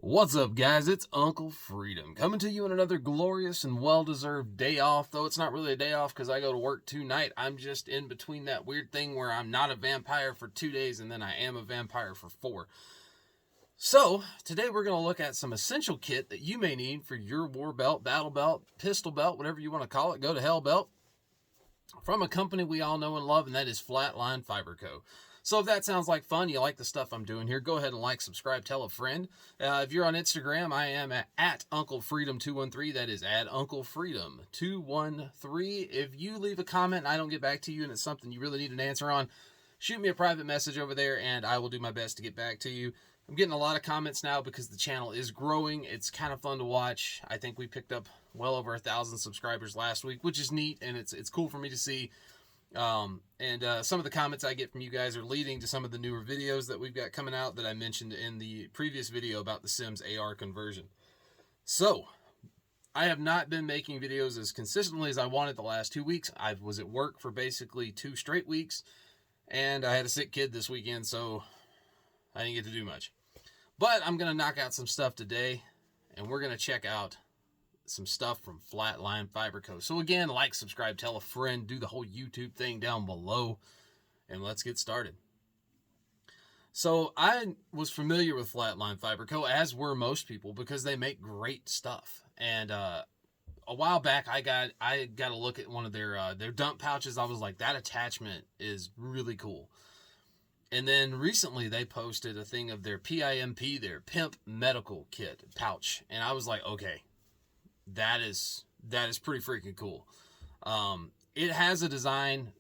What's up, guys? It's Uncle Freedom coming to you on another glorious and well-deserved day off, though it's not really a day off because I go to work tonight. I'm just in between that weird thing where I'm not a vampire for 2 days and then I am a vampire for 4. So, today we're going to look at some essential kit that you may need for your war belt, battle belt, pistol belt, whatever you want to call it, go to hell belt, from a company we all know and love, and that is Flatline Fiber Co. So if that sounds like fun, you like the stuff I'm doing here, go ahead and like, subscribe, tell a friend. If you're on Instagram, I am at Uncle Freedom 213. That is at Uncle Freedom 213. If you leave a comment and I don't get back to you and it's something you really need an answer on, shoot me a private message over there and I will do my best to get back to you. I'm getting a lot of comments now because the channel is growing. It's kind of fun to watch. I think we picked up well over 1,000 subscribers last week, which is neat, and it's cool for me to see. Some of the comments I get from you guys are leading to some of the newer videos that we've got coming out that I mentioned in the previous video about the Sims AR conversion. So, I have not been making videos as consistently as I wanted the last 2 weeks. I was at work for basically 2 straight weeks, and I had a sick kid this weekend, so I didn't get to do much. But I'm going to knock out some stuff today, and we're going to check out some stuff from Flatline Fiber Co. So again, like, subscribe, tell a friend, do the whole YouTube thing down below, and let's get started. So I was familiar with Flatline Fiber Co., as were most people, because they make great stuff. And a while back, I got a look at one of their dump pouches. I was like, that attachment is really cool. And then recently they posted a thing of their P.I.M.P, their Pimp medical kit pouch. And I was like, okay, that is pretty freaking cool. It has a design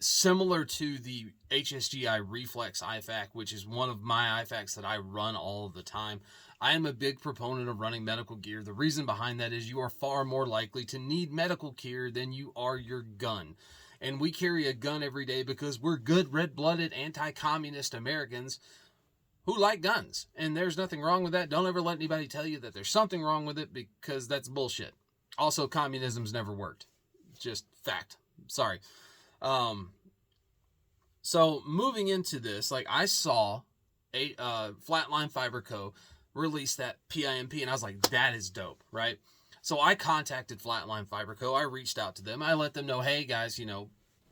similar to the HSGI Reflex IFAK, which is one of my IFAKs that I run all of the time. I am a big proponent of running medical gear. The reason behind that is you are far more likely to need medical gear than you are your gun. And we carry a gun every day because we're good, red-blooded, anti-communist Americans who like guns. And there's nothing wrong with that. Don't ever let anybody tell you that there's something wrong with it, because that's bullshit. Also, communism's never worked. Just fact. Sorry. So moving into this, like, I saw a Flatline Fiber Co. release that P.I.M.P, and I was like, that is dope, right? So I contacted Flatline Fiber Co. I reached out to them. I let them know, hey, guys,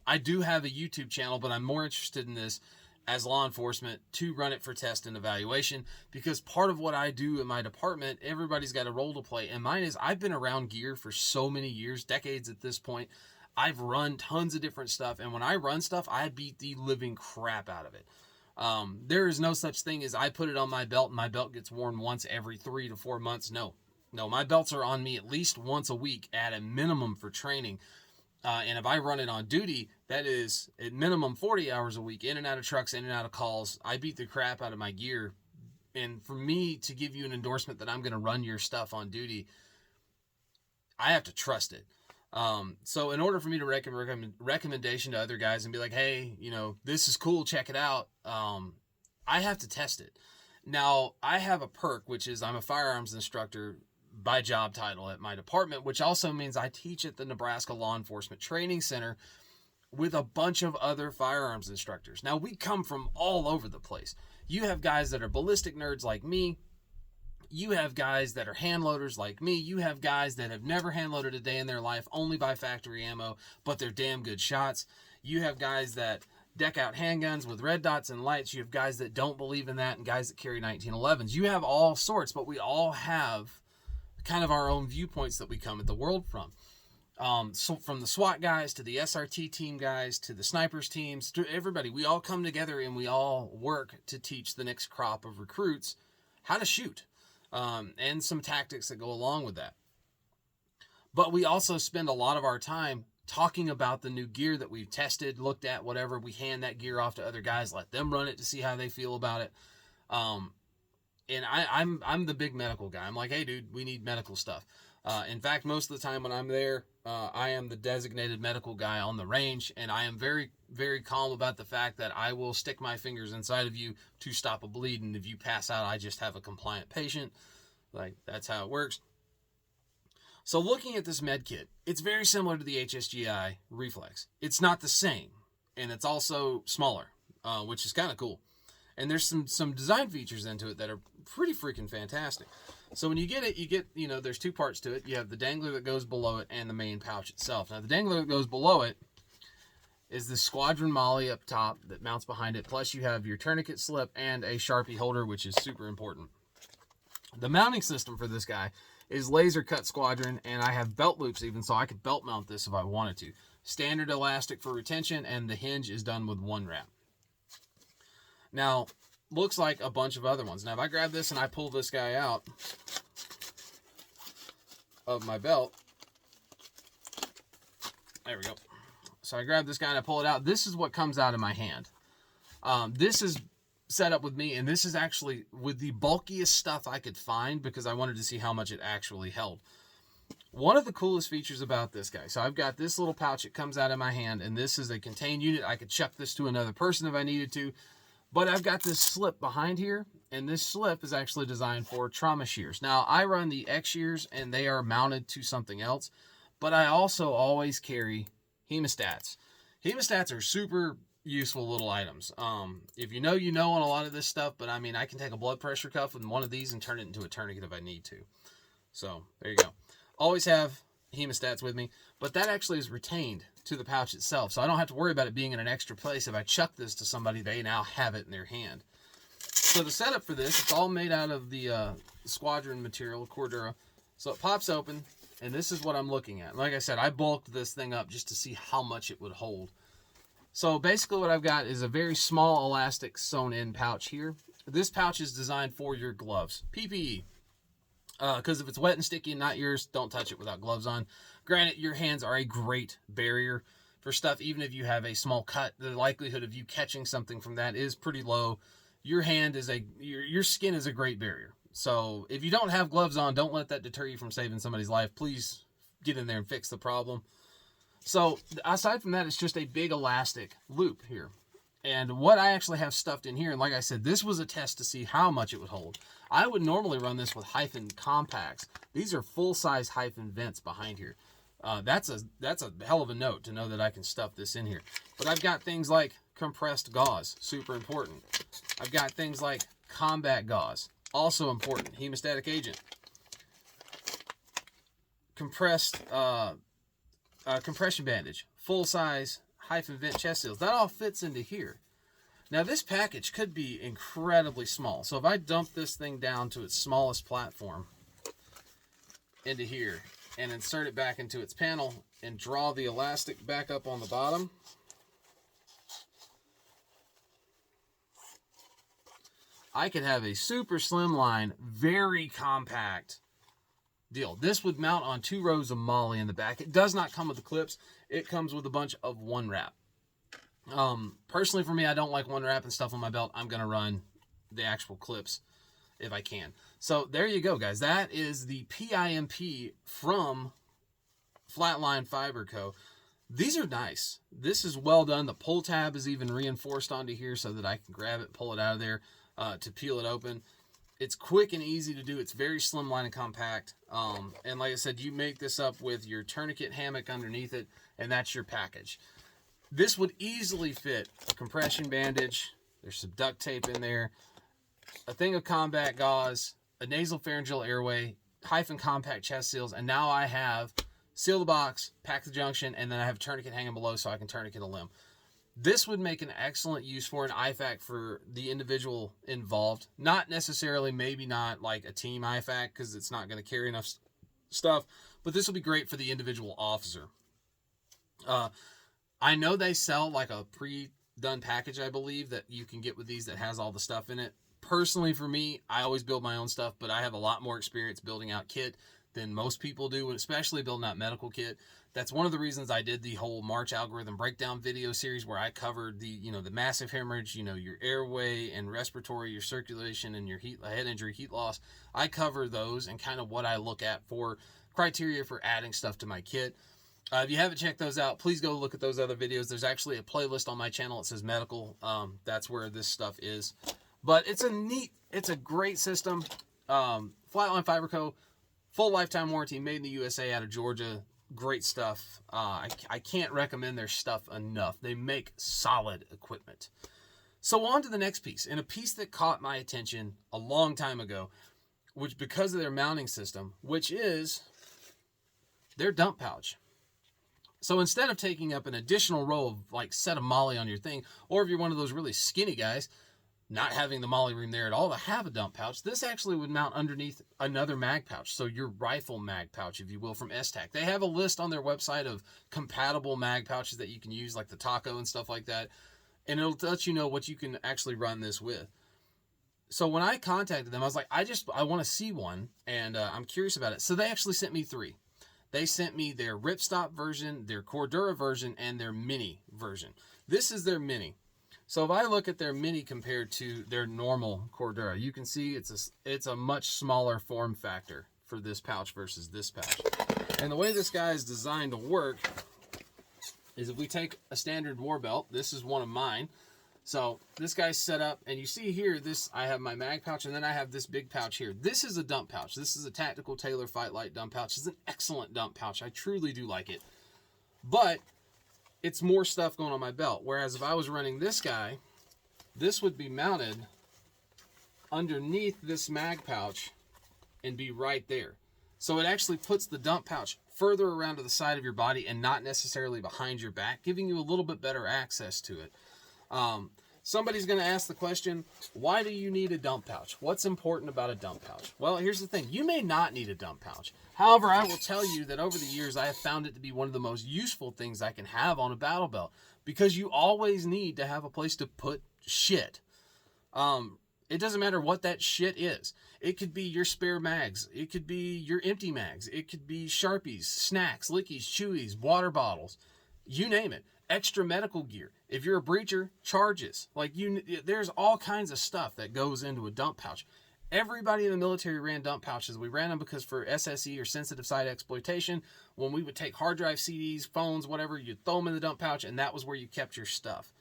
I do have a YouTube channel, but I'm more interested in this as law enforcement to run it for test and evaluation, because part of what I do in my department, everybody's got a role to play. And mine is, I've been around gear for so many years, decades at this point. I've run tons of different stuff. And when I run stuff, I beat the living crap out of it. There is no such thing as I put it on my belt and my belt gets worn once every 3 to 4 months. No, my belts are on me at least once a week at a minimum for training. And if I run it on duty, that is at minimum 40 hours a week, in and out of trucks, in and out of calls. I beat the crap out of my gear. And for me to give you an endorsement that I'm going to run your stuff on duty, I have to trust it. So in order for me to recommend recommendation to other guys and be like, hey, this is cool, check it out, I have to test it. Now, I have a perk, which is I'm a firearms instructor by job title at my department, which also means I teach at the Nebraska Law Enforcement Training Center with a bunch of other firearms instructors. Now, we come from all over the place. You have guys that are ballistic nerds like me. You have guys that are hand loaders like me. You have guys that have never hand loaded a day in their life, only buy factory ammo, but they're damn good shots. You have guys that deck out handguns with red dots and lights. You have guys that don't believe in that, and guys that carry 1911s. You have all sorts, but we all have kind of our own viewpoints that we come at the world from. So from the SWAT guys to the SRT team guys to the snipers teams, to everybody, we all come together and we all work to teach the next crop of recruits how to shoot, and some tactics that go along with that. But we also spend a lot of our time talking about the new gear that we've tested, looked at, whatever. We hand that gear off to other guys, let them run it to see how they feel about it. And I'm the big medical guy. I'm like, hey, dude, we need medical stuff. In fact, most of the time when I'm there, I am the designated medical guy on the range, and I am very, very calm about the fact that I will stick my fingers inside of you to stop a bleed, and if you pass out, I just have a compliant patient. Like, that's how it works. So looking at this med kit, it's very similar to the HSGI Reflex. It's not the same, and it's also smaller, which is kind of cool. And there's some design features into it that are pretty freaking fantastic. So when you get it, there's two parts to it. You have the dangler that goes below it and the main pouch itself. Now, the dangler that goes below it is the Squadron Molly up top that mounts behind it. Plus, you have your tourniquet slip and a Sharpie holder, which is super important. The mounting system for this guy is laser cut Squadron, and I have belt loops even, so I could belt mount this if I wanted to. Standard elastic for retention, and the hinge is done with 1 wrap. Now, looks like a bunch of other ones. Now, if I grab this and I pull this guy out of my belt, there we go. So I grab this guy and I pull it out. This is what comes out of my hand. This is set up with me, and this is actually with the bulkiest stuff I could find because I wanted to see how much it actually held. One of the coolest features about this guy, so I've got this little pouch that comes out of my hand, and this is a contained unit. I could chuck this to another person if I needed to. But I've got this slip behind here, and this slip is actually designed for trauma shears. Now, I run the X shears, and they are mounted to something else, but I also always carry hemostats. Hemostats are super useful little items. If you know on a lot of this stuff, but I mean, I can take a blood pressure cuff with one of these and turn it into a tourniquet if I need to. So, there you go. Always have hemostats with me, but that actually is retained to the pouch itself, so I don't have to worry about it being in an extra place. If I chuck this to somebody, they now have it in their hand. So the setup for this, it's all made out of the Squadron material, Cordura. So it pops open, and this is what I'm looking at. Like I said, I bulked this thing up just to see how much it would hold. So basically what I've got is a very small elastic sewn in pouch here. This pouch is designed for your gloves, PPE. Because if it's wet and sticky and not yours, don't touch it without gloves on. Granted, your hands are a great barrier for stuff. Even if you have a small cut, the likelihood of you catching something from that is pretty low. Your skin is a great barrier. So if you don't have gloves on, don't let that deter you from saving somebody's life. Please get in there and fix the problem. So aside from that, it's just a big elastic loop here. And what I actually have stuffed in here, and like I said, this was a test to see how much it would hold. I would normally run this with hyphen compacts. These are full-size hyphen vents behind here. That's a hell of a note to know that I can stuff this in here. But I've got things like compressed gauze, super important. I've got things like combat gauze, also important, hemostatic agent. Compression bandage, full-size hyphen vent chest seals. That all fits into here. Now this package could be incredibly small. So if I dump this thing down to its smallest platform into here and insert it back into its panel and draw the elastic back up on the bottom, I could have a super slimline, very compact deal. This would mount on 2 rows of molly in the back. It does not come with the clips. It comes with a bunch of 1 wrap. Personally for me, I don't like 1 wrap and stuff on my belt. I'm going to run the actual clips if I can. So there you go, guys. That is the P.I.M.P from Flatline Fiber Co. These are nice. This is well done. The pull tab is even reinforced onto here so that I can grab it, pull it out of there to peel it open. It's quick and easy to do. It's very slimline and compact. And like I said, you make this up with your tourniquet hammock underneath it, and that's your package. This would easily fit a compression bandage. There's some duct tape in there, a thing of combat gauze, a nasopharyngeal airway, hyphen compact chest seals, and now I have seal the box, pack the junction, and then I have a tourniquet hanging below so I can tourniquet a limb. This would make an excellent use for an IFAC for the individual involved. Not necessarily, maybe not like a team IFAC because it's not going to carry enough stuff, but this will be great for the individual officer. I know they sell like a pre-done package, I believe, that you can get with these that has all the stuff in it. Personally, for me, I always build my own stuff, but I have a lot more experience building out kit than most people do, especially building out medical kit. That's one of the reasons I did the whole March algorithm breakdown video series where I covered the massive hemorrhage, your airway and respiratory, your circulation, and your head injury, heat loss. I cover those and kind of what I look at for criteria for adding stuff to my kit. If you haven't checked those out, please go look at those other videos. There's actually a playlist on my channel. It says medical. That's where this stuff is. But it's a great system. Flatline Fiber Co. Full lifetime warranty, made in the USA out of Georgia. Great stuff. I can't recommend their stuff enough. They make solid equipment. So on to the next piece, and a piece that caught my attention a long time ago, which because of their mounting system, which is their dump pouch. So instead of taking up an additional row of like set of MOLLE on your thing, or if you're one of those really skinny guys, not having the MOLLE room there at all to have a dump pouch, this actually would mount underneath another mag pouch. So your rifle mag pouch, if you will, from STAC. They have a list on their website of compatible mag pouches that you can use, like the Taco and stuff like that. And it'll let you know what you can actually run this with. So when I contacted them, I was like, I want to see one, and I'm curious about it. So they actually sent me 3. They sent me their ripstop version, their Cordura version, and their mini version. This is their mini. So if I look at their mini compared to their normal Cordura, you can see it's a much smaller form factor for this pouch versus this pouch. And the way this guy is designed to work is if we take a standard war belt, this is one of mine. So this guy's set up, and you see here, I have my mag pouch, and then I have this big pouch here. This is a dump pouch. This is a Tactical Tailor Fight Light dump pouch. It's an excellent dump pouch. I truly do like it. But it's more stuff going on my belt. Whereas if I was running this guy, this would be mounted underneath this mag pouch and be right there. So it actually puts the dump pouch further around to the side of your body and not necessarily behind your back, giving you a little bit better access to it. Somebody's going to ask the question, why do you need a dump pouch? What's important about a dump pouch? Well, here's the thing. You may not need a dump pouch. However, I will tell you that over the years, I have found it to be one of the most useful things I can have on a battle belt, because you always need to have a place to put shit. It doesn't matter what that shit is. It could be your spare mags. It could be your empty mags. It could be Sharpies, snacks, lickies, chewies, water bottles, you name it. Extra medical gear. If you're a breacher, charges. There's all kinds of stuff that goes into a dump pouch. Everybody in the military ran dump pouches. We ran them because for SSE or sensitive site exploitation, when we would take hard drive CDs, phones, whatever, you'd throw them in the dump pouch, and that was where you kept your stuff.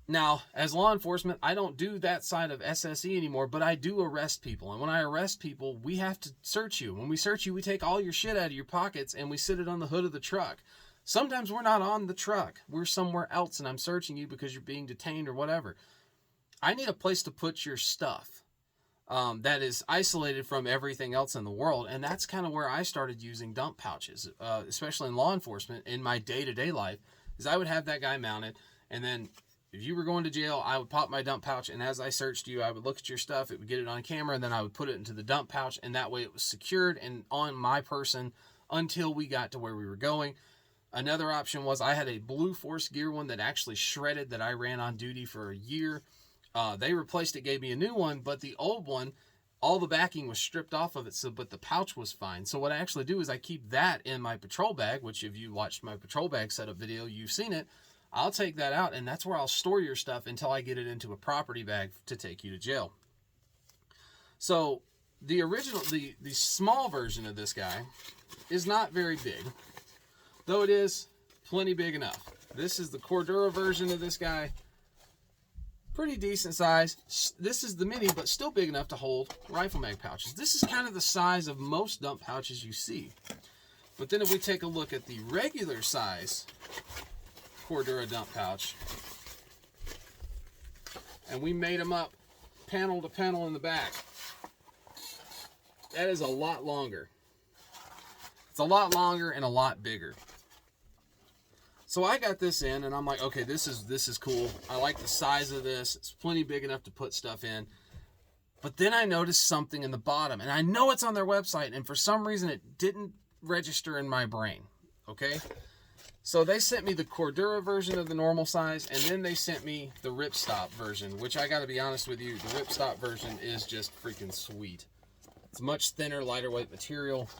Now, as law enforcement, I don't do that side of SSE anymore, but I do arrest people. And when I arrest people, we have to search you. When we search you, we take all your shit out of your pockets and we sit it on the hood of the truck. Sometimes we're not on the truck. We're somewhere else, and I'm searching you because you're being detained or whatever. I need a place to put your stuff that is isolated from everything else in the world, and that's kind of where I started using dump pouches, especially in law enforcement. In my day-to-day life, is I would have that guy mounted, and then if you were going to jail, I would pop my dump pouch, and as I searched you, I would look at your stuff, it would get it on camera, and then I would put it into the dump pouch, and that way it was secured and on my person until we got to where we were going. Another option was I had a Blue Force Gear one that actually shredded that I ran on duty for a year. They replaced it, gave me a new one, but the old one, all the backing was stripped off of it, but the pouch was fine. So what I actually do is I keep that in my patrol bag, which if you watched my patrol bag setup video, you've seen it. I'll take that out, and that's where I'll store your stuff until I get it into a property bag to take you to jail. So the small version of this guy is not very big, though it is plenty big enough. This is the Cordura version of this guy. Pretty decent size. This is the mini, but still big enough to hold rifle mag pouches. This is kind of the size of most dump pouches you see. But then if we take a look at the regular size Cordura dump pouch, and we made them up panel to panel in the back, that is a lot longer. It's a lot longer and a lot bigger. So I got this in, and I'm like, okay, this is cool. I like the size of this. It's plenty big enough to put stuff in. But then I noticed something in the bottom, and I know it's on their website, and for some reason it didn't register in my brain, okay? So they sent me the Cordura version of the normal size, and then they sent me the ripstop version, which I got to be honest with you, the ripstop version is just freaking sweet. It's much thinner, lighter weight material.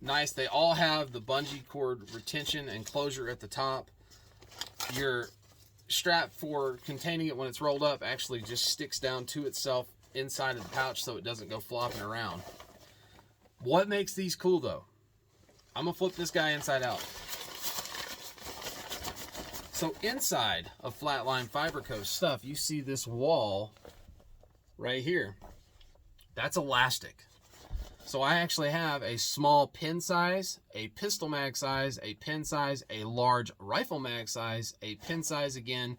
Nice. They all have the bungee cord retention and closure at the top. Your strap for containing it when it's rolled up actually just sticks down to itself inside of the pouch so it doesn't go flopping around. What makes these cool though? I'm gonna flip this guy inside out. So inside of Flatline Fiber Co stuff, you see this wall right here. That's elastic. So I actually have a small pin size, a pistol mag size, a pin size, a large rifle mag size, a pin size again,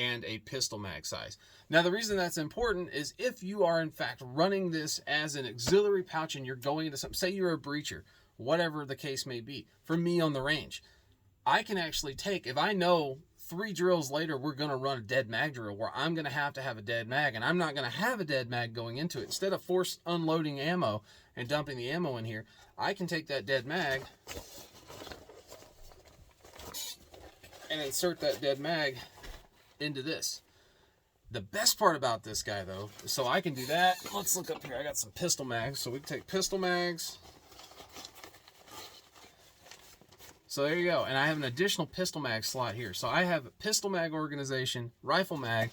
and a pistol mag size. Now, the reason that's important is if you are, in fact, running this as an auxiliary pouch and you're going into something, say you're a breacher, whatever the case may be. For me on the range, I can actually take, if I know 3 drills later we're going to run a dead mag drill where I'm going to have a dead mag, and I'm not going to have a dead mag going into it. Instead of force unloading ammo and dumping the ammo in here, I can take that dead mag and insert that dead mag into this. The best part about this guy, though, so I can do that. Let's look up here. I got some pistol mags. So we can take pistol mags. So there you go. And I have an additional pistol mag slot here. So I have a pistol mag organization, rifle mag,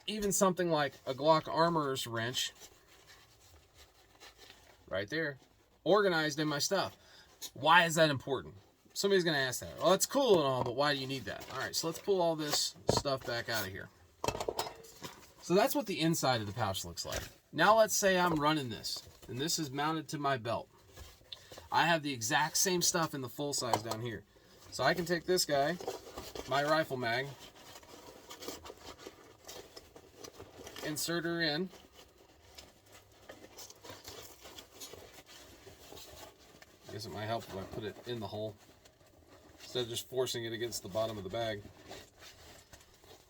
even something like a Glock armorer's wrench right there, organized in my stuff. Why is that important? Somebody's going to ask that. Well, it's cool and all, but why do you need that? All right, so let's pull all this stuff back out of here. So that's what the inside of the pouch looks like. Now let's say I'm running this, and this is mounted to my belt. I have the exact same stuff in the full size down here. So I can take this guy, my rifle mag, insert her in. I guess it might help if I put it in the hole instead of just forcing it against the bottom of the bag.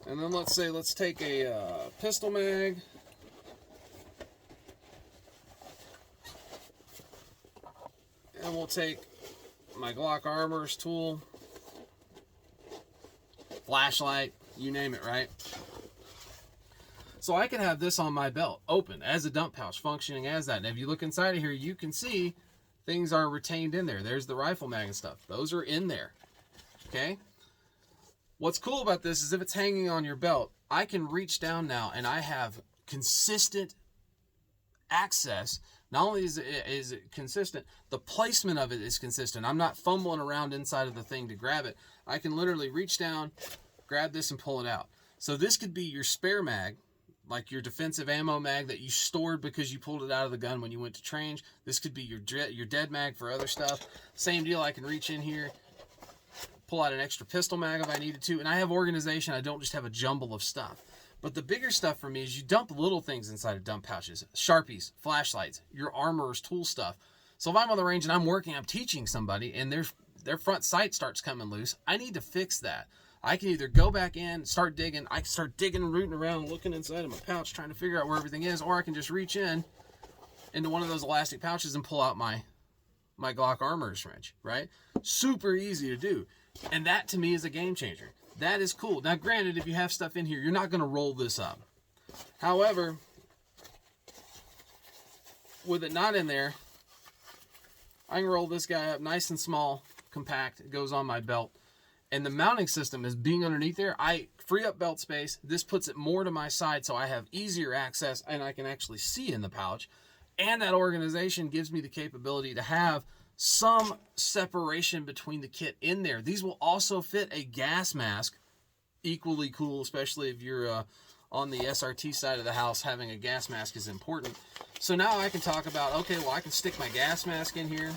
And then let's take a pistol mag. And we'll take my Glock armorer's tool, flashlight, you name it, right? So I can have this on my belt, open, as a dump pouch, functioning as that. And if you look inside of here, you can see things are retained in there. There's the rifle mag and stuff. Those are in there, okay? What's cool about this is if it's hanging on your belt, I can reach down now and I have consistent access. Not only is it consistent, the placement of it is consistent. I'm not fumbling around inside of the thing to grab it. I can literally reach down, grab this, and pull it out. So this could be your spare mag, like your defensive ammo mag that you stored because you pulled it out of the gun when you went to train. This could be your dead mag for other stuff. Same deal, I can reach in here, pull out an extra pistol mag if I needed to. And I have organization. I don't just have a jumble of stuff. But the bigger stuff for me is you dump little things inside of dump pouches. Sharpies, flashlights, your armorer's tool stuff. So if I'm on the range and I'm working, I'm teaching somebody, and their front sight starts coming loose, I need to fix that. I can either go back in, start digging. I can start digging and rooting around, looking inside of my pouch, trying to figure out where everything is. Or I can just reach into one of those elastic pouches and pull out my Glock armorer's wrench, right? Super easy to do. And that, to me, is a game changer. That is cool. Now, granted, if you have stuff in here, you're not going to roll this up. However, with it not in there, I can roll this guy up nice and small, compact. It goes on my belt. And the mounting system is being underneath there. I free up belt space. This puts it more to my side so I have easier access and I can actually see in the pouch. And that organization gives me the capability to have some separation between the kit in there. These will also fit a gas mask. Equally cool, especially if you're on the SRT side of the house. Having a gas mask is important. So now I can talk about, okay, well, I can stick my gas mask in here.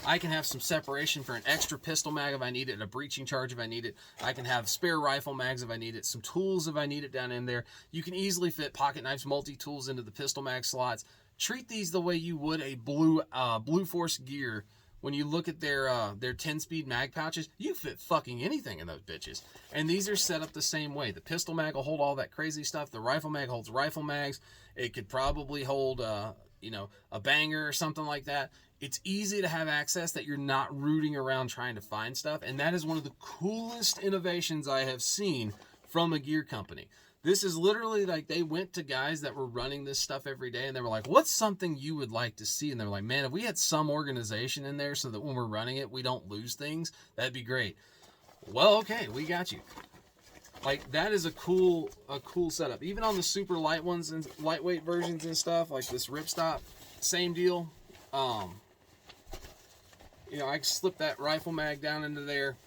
I can have some separation for an extra pistol mag if I need it, a breaching charge if I need it. I can have spare rifle mags if I need it, some tools if I need it down in there. You can easily fit pocket knives, multi-tools into the pistol mag slots. Treat these the way you would a Blue Force gear. When you look at their 10-speed mag pouches, you fit fucking anything in those bitches. And these are set up the same way. The pistol mag will hold all that crazy stuff. The rifle mag holds rifle mags. It could probably hold, a banger or something like that. It's easy to have access that you're not rooting around trying to find stuff. And that is one of the coolest innovations I have seen from a gear company. This is literally like they went to guys that were running this stuff every day and they were like, what's something you would like to see? And they're like, man, if we had some organization in there so that when we're running it, we don't lose things, that'd be great. Well, okay, we got you. Like, that is a cool setup. Even on the super light ones and lightweight versions and stuff, like this ripstop, same deal. I can slip that rifle mag down into there.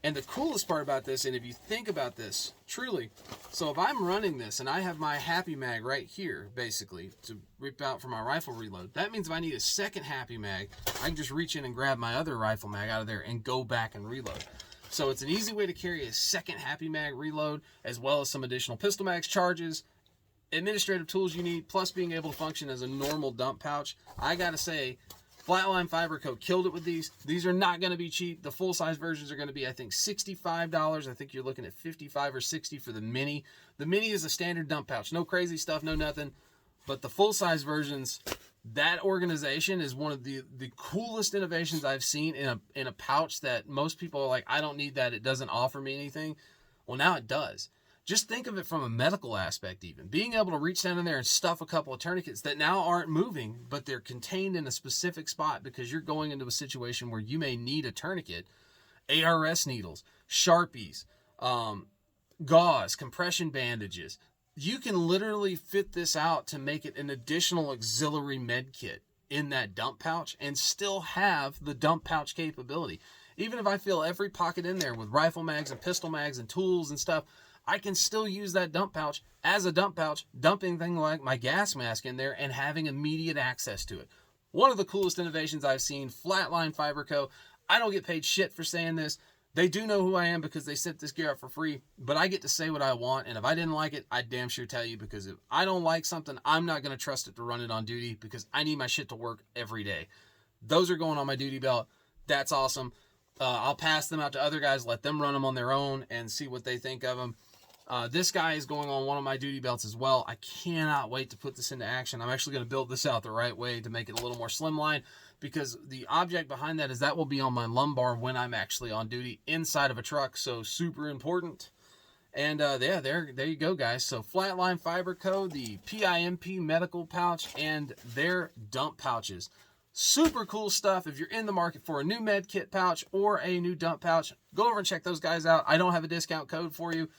And the coolest part about this, and if you think about this, truly, so if I'm running this and I have my happy mag right here, basically, to rip out for my rifle reload, that means if I need a second happy mag, I can just reach in and grab my other rifle mag out of there and go back and reload. So it's an easy way to carry a second Happy Mag reload, as well as some additional pistol mags, charges, administrative tools you need, plus being able to function as a normal dump pouch. I gotta say, Flatline Fiber Co. killed it with these. These are not going to be cheap. The full-size versions are going to be, I think, $65. I think you're looking at $55 or $60 for the Mini. The Mini is a standard dump pouch. No crazy stuff, no nothing. But the full-size versions, that organization is one of the coolest innovations I've seen in a pouch that most people are like, I don't need that. It doesn't offer me anything. Well, now it does. Just think of it from a medical aspect even. Being able to reach down in there and stuff a couple of tourniquets that now aren't moving, but they're contained in a specific spot because you're going into a situation where you may need a tourniquet. ARS needles, Sharpies, gauze, compression bandages. You can literally fit this out to make it an additional auxiliary med kit in that dump pouch and still have the dump pouch capability. Even if I fill every pocket in there with rifle mags and pistol mags and tools and stuff, I can still use that dump pouch as a dump pouch, dumping things like my gas mask in there and having immediate access to it. One of the coolest innovations I've seen, Flatline Fiber Co. I don't get paid shit for saying this. They do know who I am because they sent this gear out for free, but I get to say what I want, and if I didn't like it, I'd damn sure tell you, because if I don't like something, I'm not going to trust it to run it on duty because I need my shit to work every day. Those are going on my duty belt. That's awesome. I'll pass them out to other guys, let them run them on their own and see what they think of them. This guy is going on one of my duty belts as well. I cannot wait to put this into action. I'm actually going to build this out the right way to make it a little more slimline, because the object behind that is that will be on my lumbar when I'm actually on duty inside of a truck. So super important. And yeah, there you go, guys. So Flatline Fiber Co., the P.I.M.P medical pouch, and their dump pouches. Super cool stuff. If you're in the market for a new med kit pouch or a new dump pouch, go over and check those guys out. I don't have a discount code for you.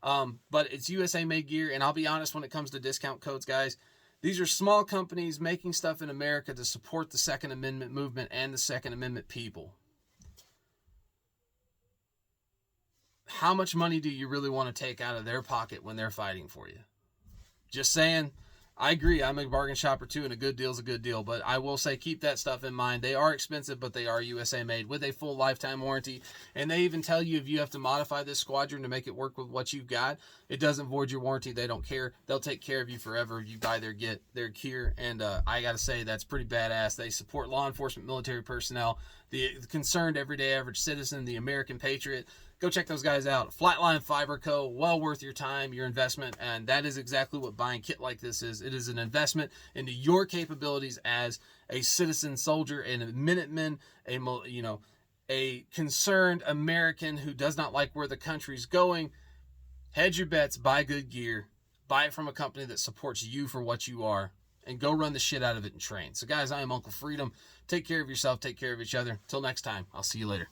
But it's USA made gear, and I'll be honest when it comes to discount codes, guys. These are small companies making stuff in America to support the Second Amendment movement and the Second Amendment people. How much money do you really want to take out of their pocket when they're fighting for you? Just saying. I agree. I'm a bargain shopper too, and a good deal's a good deal. But I will say, keep that stuff in mind. They are expensive, but they are USA made with a full lifetime warranty. And they even tell you if you have to modify this squadron to make it work with what you've got, it doesn't void your warranty. They don't care. They'll take care of you forever if you buy their gear. And I got to say, that's pretty badass. They support law enforcement, military personnel, the concerned everyday average citizen, the American patriot. Go check those guys out. Flatline Fiber Co. Well worth your time, your investment, and that is exactly what buying kit like this is. It is an investment into your capabilities as a citizen soldier and a Minuteman, a concerned American who does not like where the country's going. Hedge your bets, buy good gear, buy it from a company that supports you for what you are, and go run the shit out of it and train. So guys, I am Uncle Freedom. Take care of yourself, take care of each other. Till next time, I'll see you later.